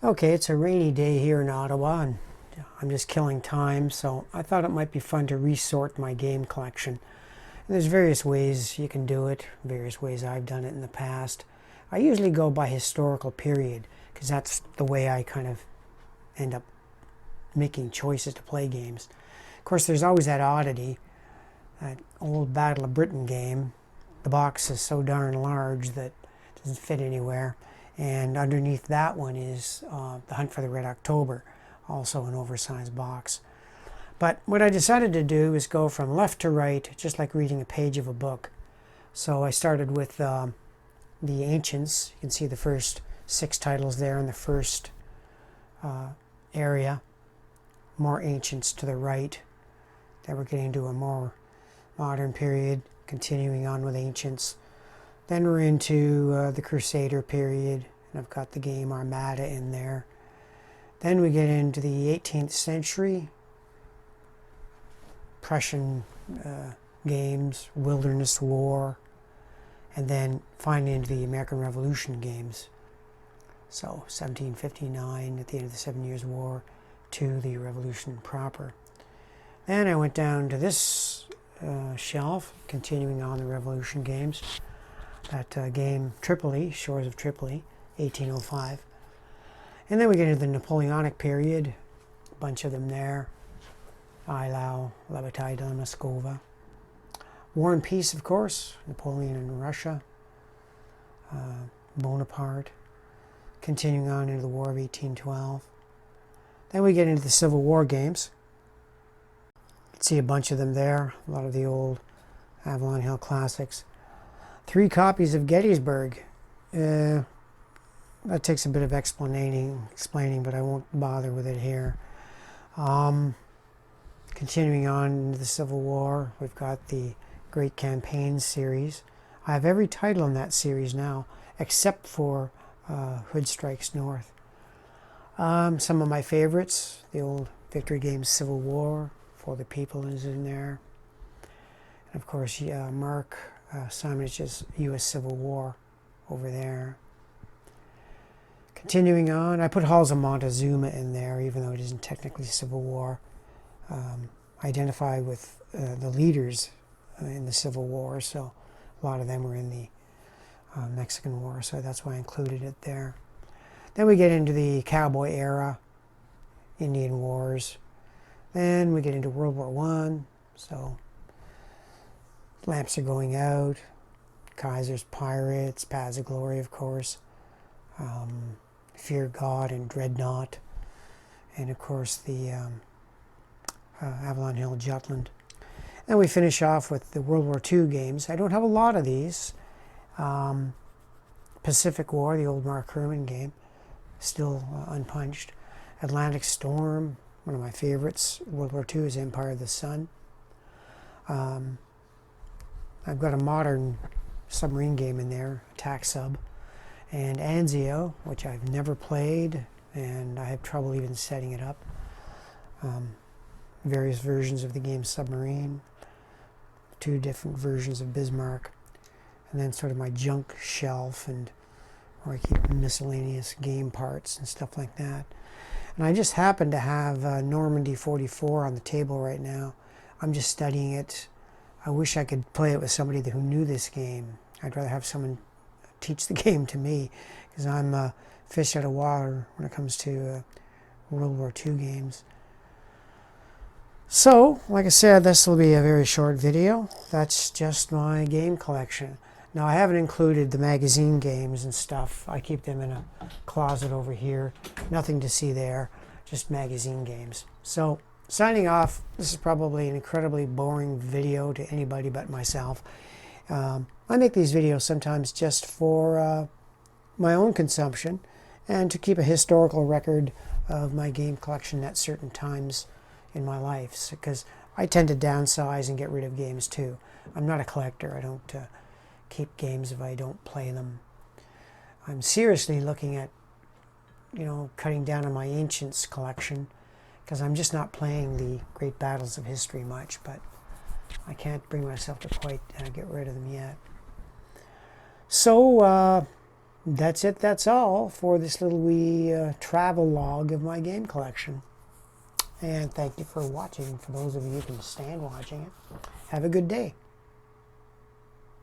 Okay, it's a rainy day here in Ottawa, and I'm just killing time, so I thought it might be fun to resort my game collection. And there's various ways you can do it, various ways I've done it in the past. I usually go by historical period, because that's the way I kind of end up making choices to play games. Of course, there's always that oddity, that old Battle of Britain game. The box is so darn large that it doesn't fit anywhere. And underneath that one is The Hunt for the Red October, also an oversized box. But what I decided to do is go from left to right, just like reading a page of a book. So I started with the Ancients. You can see the first 6 titles there in the first area. More Ancients to the right. Then we're getting to a more modern period, continuing on with Ancients. Then we're into the Crusader period, and I've got the game Armada in there. Then we get into the 18th century, Prussian games, Wilderness War, and then finally into the American Revolution games. So 1759 at the end of the 7 Years' War to the Revolution proper. Then I went down to this shelf, continuing on the Revolution games. That game Tripoli, Shores of Tripoli, 1805. And then we get into the Napoleonic period, a bunch of them there. Eylau, La Bataille de Moscova. War and Peace, of course, Napoleon and Russia. Bonaparte. Continuing on into the War of 1812. Then we get into the Civil War games. You can see a bunch of them there, a lot of the old Avalon Hill classics. 3 copies of Gettysburg. That takes a bit of explaining, but I won't bother with it here. Continuing on into the Civil War, we've got the Great Campaigns series. I have every title in that series now, except for Hood Strikes North. Some of my favorites, the old Victory Games Civil War, For the People is in there. And of course, Mark Simonich's U.S. Civil War over there. Continuing on, I put Halls of Montezuma in there, even though it isn't technically Civil War. I identify with the leaders in the Civil War, so a lot of them were in the Mexican War, so that's why I included it there. Then we get into the cowboy era, Indian Wars. Then we get into World War I, so Lamps Are Going Out, Kaiser's Pirates, Paths of Glory, of course, Fear God and Dreadnought, and of course the Avalon Hill Jutland. And we finish off with the World War II games. I don't have a lot of these. Pacific War, the old Mark Herman game, still unpunched. Atlantic Storm, one of my favorites. World War II is Empire of the Sun. I've got a modern submarine game in there, Attack Sub, and Anzio, which I've never played, and I have trouble even setting it up. Various versions of the game Submarine, 2 different versions of Bismarck, and then sort of my junk shelf, and where I keep miscellaneous game parts and stuff like that. And I just happen to have Normandy 44 on the table right now. I'm just studying it. I wish I could play it with somebody who knew this game. I'd rather have someone teach the game to me, because I'm a fish out of water when it comes to World War II games. So, like I said, this will be a very short video. That's just my game collection. Now, I haven't included the magazine games and stuff. I keep them in a closet over here. Nothing to see there, just magazine games. So, signing off, this is probably an incredibly boring video to anybody but myself. I make these videos sometimes just for my own consumption and to keep a historical record of my game collection at certain times in my life, because I tend to downsize and get rid of games too. I'm not a collector. I don't keep games if I don't play them. I'm seriously looking at, cutting down on my Ancients collection, because I'm just not playing the great battles of history much, but I can't bring myself to quite get rid of them yet. So that's it. That's all for this little wee travel log of my game collection. And thank you for watching. For those of you who can stand watching it, have a good day.